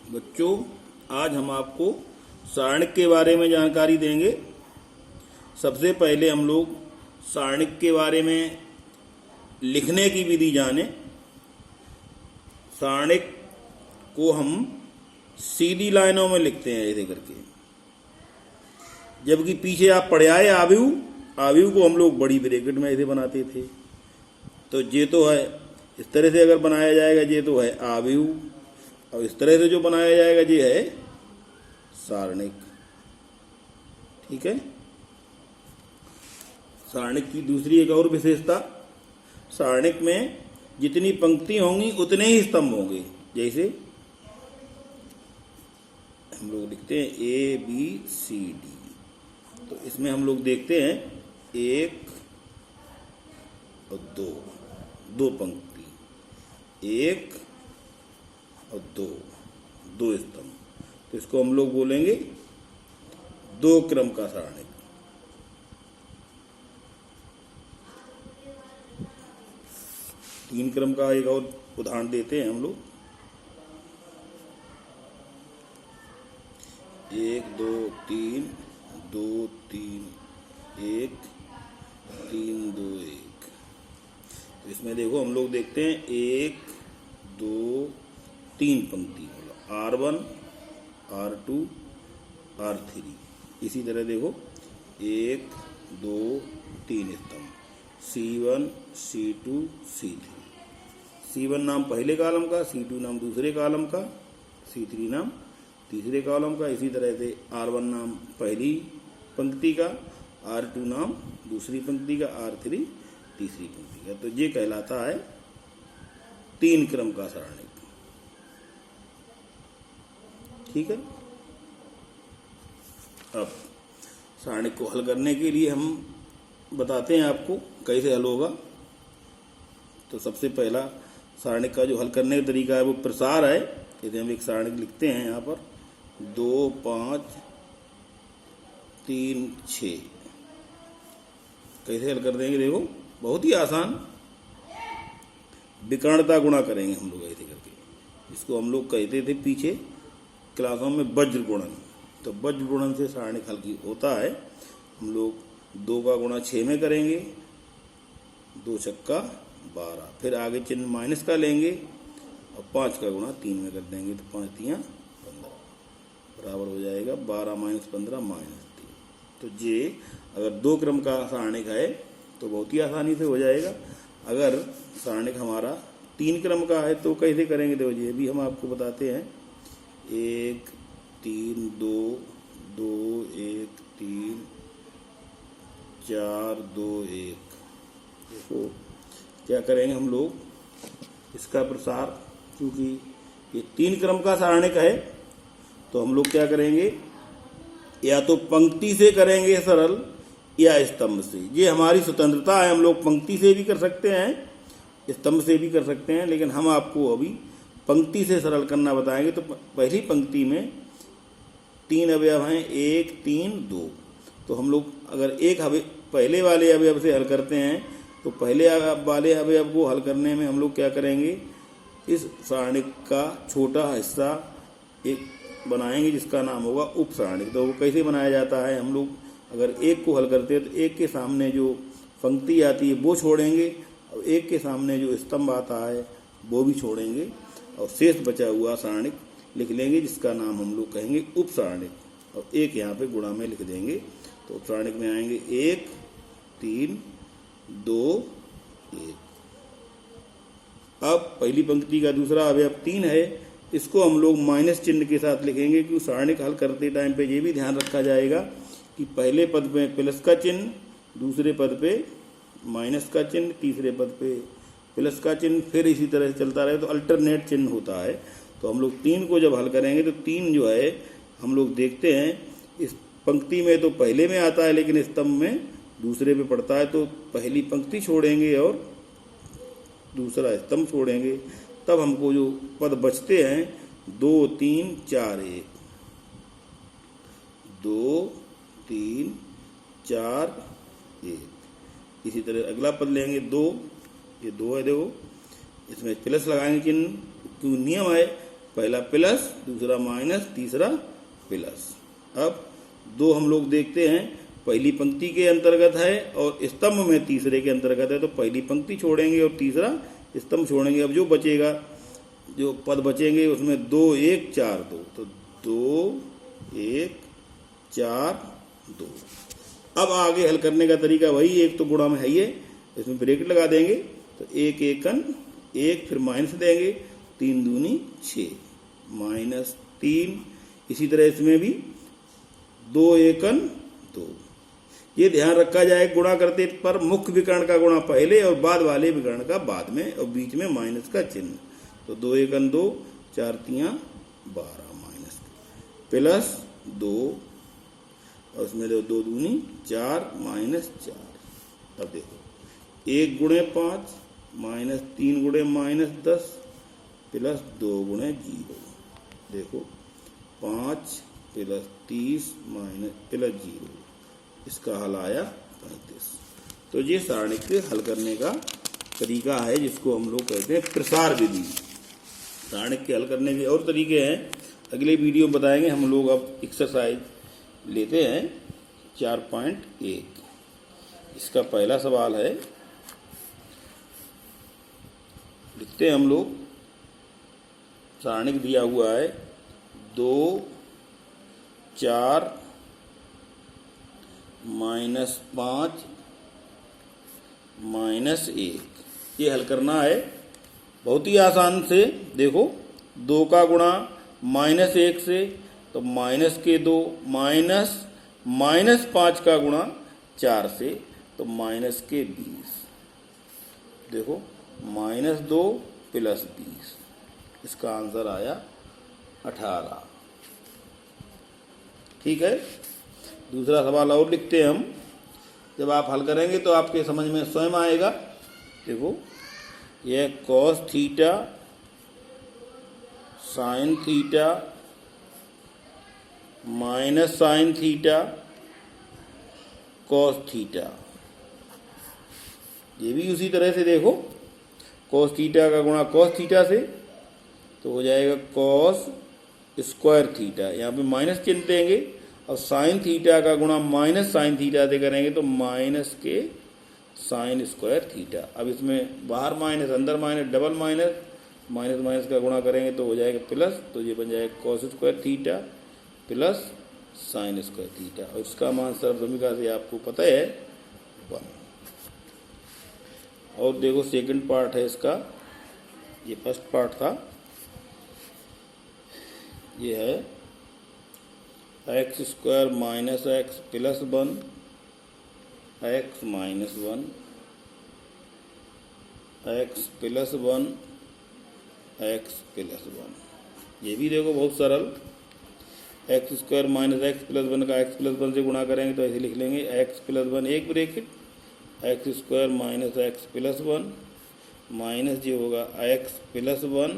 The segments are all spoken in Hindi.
बच्चों, आज हम आपको सारणिक के बारे में जानकारी देंगे। सबसे पहले हम लोग सारणिक के बारे में लिखने की विधि जाने। सारणिक को हम सीधी लाइनों में लिखते हैं ऐसे करके, जबकि पीछे आप पढ़े आए आव्यूह को हम लोग बड़ी ब्रैकेट में ऐसे बनाते थे। तो ये तो है, इस तरह से अगर बनाया जाएगा ये तो है आव्यूह, और इस तरह से जो बनाया जाएगा ये है सारणिक। ठीक है। सारणिक की दूसरी एक और विशेषता, सारणिक में जितनी पंक्ति होंगी उतने ही स्तंभ होंगे। जैसे हम लोग लिखते हैं ए बी सी डी, तो इसमें हम लोग देखते हैं एक और दो पंक्ति, एक और दो स्तंभ। तो इसको हम लोग बोलेंगे दो क्रम का सारणिक। तीन क्रम का एक और उदाहरण देते हैं हम लोग। एक दो तीन, दो तीन एक, तीन दो एक। तो इसमें देखो हम लोग देखते हैं एक दो तीन पंक्ति, R1 R2 R3। इसी तरह देखो एक दो तीन स्तंभ, C1 C2 C3। C1 नाम पहले कॉलम का, C2 नाम दूसरे कॉलम का, C3 नाम तीसरे कॉलम का। इसी तरह से R1 नाम पहली पंक्ति का, R2 नाम दूसरी पंक्ति का, R3 तीसरी पंक्ति का। तो ये कहलाता है तीन क्रम का सारणिक। ठीक है। अब सारणिक को हल करने के लिए हम बताते हैं आपको कैसे हल होगा। तो सबसे पहला सारणिक का जो हल करने का तरीका है वो प्रसार है। यदि हम एक सारणिक लिखते हैं यहाँ पर 2 5 3 6, कैसे हल कर देंगे? देखो बहुत ही आसान, विकर्णता गुणा करेंगे हम लोग ऐसे करके। इसको हम लोग कहते थे पीछे क्लासों में वज्र गुणन। तो वज्र गुणन से सारणिक हल होता है। हम लोग 2 का गुणा 6 में करेंगे, 2 छक्का 12, फिर आगे चिन्ह माइनस का लेंगे और 5 का गुणा 3 में कर देंगे। तो 5 3 15 बराबर हो जाएगा 12 - 15 -3। तो ये अगर 2 क्रम का सारणिक है तो बहुत ही आसानी से हो जाएगा। अगर सारणिक हमारा 3 क्रम का है तो कैसे करेंगे? तो ये भी हम आपको बताते हैं। 1 3 2 2 1 3 4 2 1। देखो क्या करेंगे हम लोग, इसका प्रसार, क्योंकि ये 3 क्रम का सारणिक है तो हम लोग क्या करेंगे, या तो पंक्ति से करेंगे सरल या स्तंभ से। ये हमारी स्वतंत्रता है, हम लोग पंक्ति से भी कर सकते हैं, स्तंभ से भी कर सकते हैं, लेकिन हम आपको अभी पंक्ति से सरल करना बताएंगे। तो पहली पंक्ति में 3 अवयव हैं, 1 3 2। तो हम लोग अगर एक पहले वाले अवयव से हल करते हैं तो पहले वाले अवयव को हल करने में हम लोग क्या करेंगे, इस सारणिक का छोटा हिस्सा एक बनाएंगे जिसका नाम होगा उप सारणिक। तो वो कैसे बनाया जाता है, हम लोग अगर एक को हल करते हैं तो एक के सामने जो पंक्ति आती है वो छोड़ेंगे, और एक के सामने जो स्तंभ आता है वो भी छोड़ेंगे, और शेष बचा हुआ सारणिक लिख लेंगे जिसका नाम हम लोग कहेंगे उप सारणिक, और एक यहाँ पे गुणा में लिख देंगे। तो उप सारणिक में आएंगे 1 3 2 1। अब पहली पंक्ति का दूसरा अवयव 3 है, इसको हम लोग माइनस चिन्ह के साथ लिखेंगे, क्योंकि सारणिक हल करते टाइम पे ये भी ध्यान रखा जाएगा कि पहले पद पे प्लस का चिन्ह, दूसरे पद पे माइनस का चिन्ह, तीसरे पद पे प्लस का चिन्ह, फिर इसी तरह से चलता रहे तो अल्टरनेट चिन्ह होता है। तो हम लोग 3 को जब हल करेंगे तो 3 जो है हम लोग देखते हैं इस पंक्ति में तो पहले में आता है लेकिन स्तंभ में दूसरे पे पड़ता है। तो पहली पंक्ति छोड़ेंगे और दूसरा स्तंभ छोड़ेंगे, तब हमको जो पद बचते हैं 2 3 4 1, 2 3 4 1। इसी तरह अगला पद लेंगे 2, ये 2 है, देखो इसमें प्लस लगाएंगे चिन्ह, क्योंकि नियम है पहला प्लस, दूसरा माइनस, तीसरा प्लस। अब 2 हम लोग देखते हैं, पहली पंक्ति के अंतर्गत है और स्तंभ में तीसरे के अंतर्गत है, तो पहली पंक्ति छोड़ेंगे और तीसरा स्तंभ छोड़ेंगे। अब जो बचेगा, जो पद बचेंगे उसमें 2 1 4 2, तो 2 1 4 2। अब आगे हल करने का तरीका वही, एक तो गुणा में है ये, इसमें ब्रैकेट लगा देंगे, तो 1 एकन 1, फिर माइनस देंगे, 3 दूनी 6 माइनस 3। इसी तरह इसमें भी 2 एकन 2। ये ध्यान रखा जाए, गुणा करते पर मुख्य विकर्ण का गुणा पहले और बाद वाले विकर्ण का बाद में, और बीच में माइनस का चिन्ह। तो 2 एकन 2, 4 तियां 12 माइनस प्लस 2, और उसमें 2 दूनी 4 माइनस 4। अब देखो 1 गुणे 5 माइनस 3 गुणे माइनस 10 प्लस 2 गुणे 0। देखो 5 प्लस 30 माइनस प्लस 0, इसका हल आया 35। तो ये सारणिक के हल करने का तरीका है, जिसको हम लोग कहते हैं प्रसार विधि। सारणिक के हल करने के और तरीके हैं, अगले वीडियो में बताएंगे। हम लोग अब एक्सरसाइज लेते हैं 4.1। इसका पहला सवाल है, लिखते हैं हम लोग, सारणिक दिया हुआ है 2 4 माइनस 5 माइनस 1। ये हल करना है बहुत ही आसान से। देखो 2 का गुणा माइनस 1 से, तो माइनस के 2, माइनस 5 का गुणा 4 से, तो माइनस के 20। देखो माइनस 2 प्लस 20, इसका आंसर आया 18। ठीक है। दूसरा सवाल और लिखते हैं हम, जब आप हल करेंगे तो आपके समझ में स्वयं आएगा। देखो यह cos theta sine theta minus sine theta cos theta, ये भी उसी तरह से देखो, कॉस थीटा का गुणा कॉस थीटा से, तो हो जाएगा कॉस स्क्वायर थीटा, यहाँ पे माइनस चिन्ह देंगे, और साइन थीटा का गुणा माइनस साइन थीटा से करेंगे तो माइनस के साइन स्क्वायर थीटा। अब इसमें बाहर माइनस अंदर minus, double minus, minus minus का गुणा करेंगे तो हो जाएगा प्लस, तो ये बन जाएगा cos square theta plus sine square theta, और इसका मान सर्वसमीका से आपको पता है 1। और देखो सेकंड पार्ट है इसका, ये फर्स्ट पार्ट था, ये है x square minus x plus 1 x minus 1 x plus 1 x plus 1। ये भी देखो बहुत सरल, x square minus x plus 1 का एक्स प्लस 1 से गुणा करेंगे तो ऐसे लिख लेंगे एक्स प्लस 1 एक bracket, x square minus x plus 1 minus ये होगा एक्स प्लस 1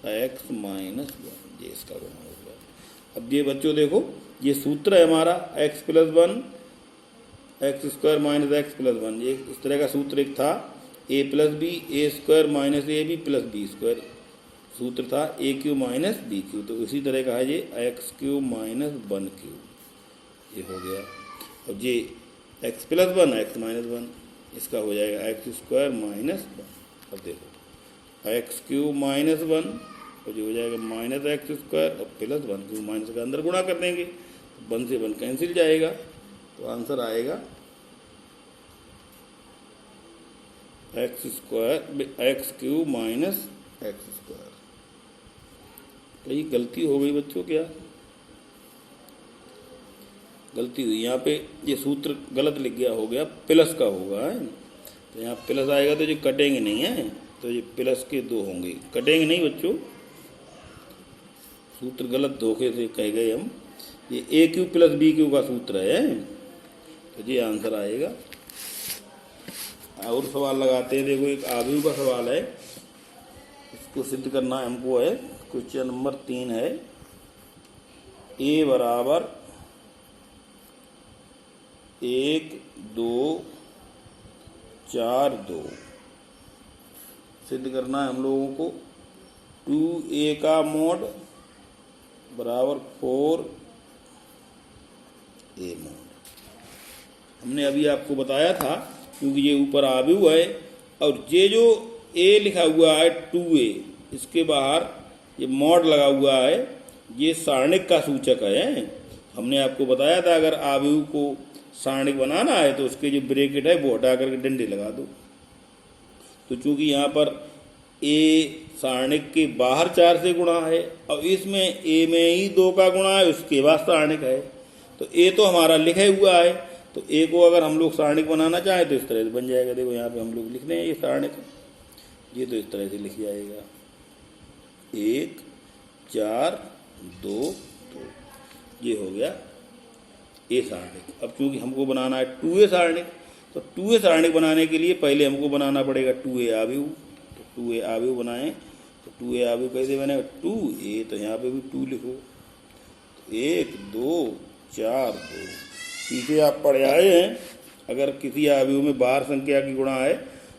एक्स माइनस 1, ये इसका गुणा हो गया। अब ये बच्चों देखो, ये सूत्र है हमारा x plus 1 x square minus x plus 1, ये इस तरह का सूत्र एक था, a plus b a square minus a b plus b square, सूत्र था a q minus b q. तो इसी तरह का है ये एक्स क्यू माइनस 1 क्यू, ये हो गया। और ये एक्स प्लस 1 एक्स माइनस 1, इसका हो जाएगा एक्स स्क्वायर माइनस 1। अब देखो एक्स क्यू माइनस 1, और जो हो जाएगा माइनस एक्स स्क्वायर और प्लस 1 क्यू, माइनस का अंदर गुणा कर देंगे, 1 से 1 कैंसिल जाएगा, तो आंसर आएगा x square x Q minus x square. कहीं गलती हो गई बच्चों, क्या गलती हुई? यहाँ पे ये सूत्र गलत लिख गया, हो गया प्लस का होगा है, तो यहाँ प्लस आएगा तो ये कटेंगे नहीं है, तो ये प्लस के 2 होंगे, कटेंगे नहीं बच्चों, सूत्र गलत धोखे से कह गए हम। ये ए क्यू प्लस बी क्यू का सूत्र है, तो ये आंसर आएगा। और सवाल लगाते हैं, देखो एक आव्यूह का सवाल है, इसको सिद्ध करना हमको है। क्वेश्चन नंबर 3 है, ए बराबर 1 2 4 2 सिद्ध करना है हम लोगों को। 2a का मोड बराबर 4 ए मोड। हमने अभी आपको बताया था, क्योंकि ये ऊपर आव्यूह है और ये जो ए लिखा हुआ है 2a, इसके बाहर ये मॉड लगा हुआ है, ये सारणिक का सूचक है। हमने आपको बताया था अगर आव्यूह को सारणिक बनाना है तो उसके जो ब्रैकेट है वो हटा करके डंडे लगा दो। तो चूंकि यहाँ पर ए सारणिक के बाहर 4 से गुणा है और इसमें ए में ही 2 का गुणा है, उसके बाद सारणिक है। तो ए तो हमारा लिखा हुआ है, तो ए को अगर हम लोग सारणिक बनाना चाहें तो इस तरह से बन जाएगा। देखो यहाँ पे हम लोग लिख रहे हैं ये सारणिक, ये तो इस तरह से लिख जाएगा 1 4 2 2, ये हो गया ए सारणिक। अब चूंकि हमको बनाना है 2a सारणिक, तो 2a सारणिक बनाने के लिए पहले हमको बनाना पड़ेगा 2a आव्यूह। तो 2a आव्यूह बनाएं, तो 2a आव्यूह कैसे बनेगा 2a, तो यहाँ पे भी 2 लिखो, तो 1 2 4 2। पीछे आप पढ़ आए हैं, अगर किसी आव्यूह में बाहर संख्या की गुणा है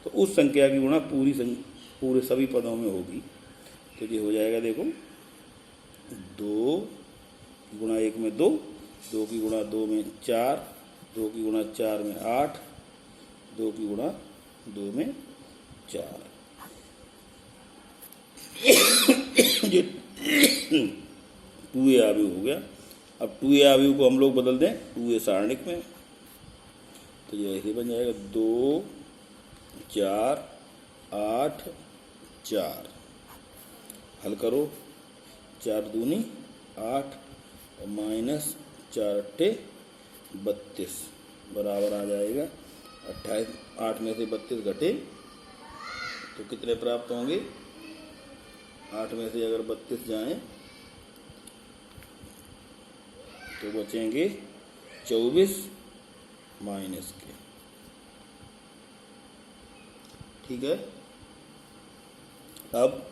तो उस संख्या की गुणा पूरे सभी पदों में होगी। तो ये हो जाएगा, देखो 2 की गुणा 1 में 2, 2 की गुणा 2 में 4, 2 की गुणा 4 में 8, 2 की गुणा 2 में 4। ये 2a आव्यूह हो गया। अब 2a आव्यूह को हम लोग बदल दें 2a सारणिक में, तो ये ऐसे बन जाएगा 2 4 8 4। हल करो, 4 दूनी 8 और माइनस 4 अट्ठे 32 बराबर आ जाएगा 28। 8 में से 32 घटे तो कितने प्राप्त होंगे? 8 में से अगर 32 जाएं तो बचेंगे 24 माइनस के। ठीक है, अब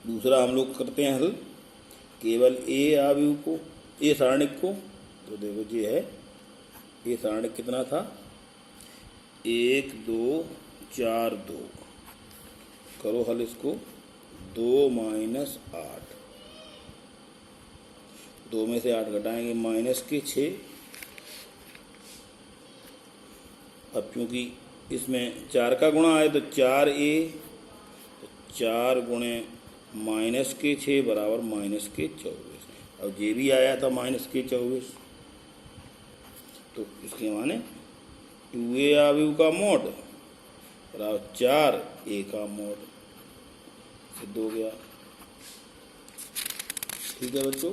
दूसरा हम लोग करते हैं हल, केवल ए आव्यूह को, ए सारणिक को। तो देखो ये है ए सारणिक, कितना था 1 2 4 2। करो हल इसको, 2 माइनस 8, 2 में से 8 घटाएंगे माइनस के 6। अब क्योंकि इसमें 4 का गुणा है तो 4a, तो 4 गुणे माइनस के 6 बराबर माइनस के 24। और ये भी आया था माइनस के 24, तो इसके माने 2a आव्यूह का मोड बराबर 4a का मोड सिद्ध हो गया। ठीक है बच्चों।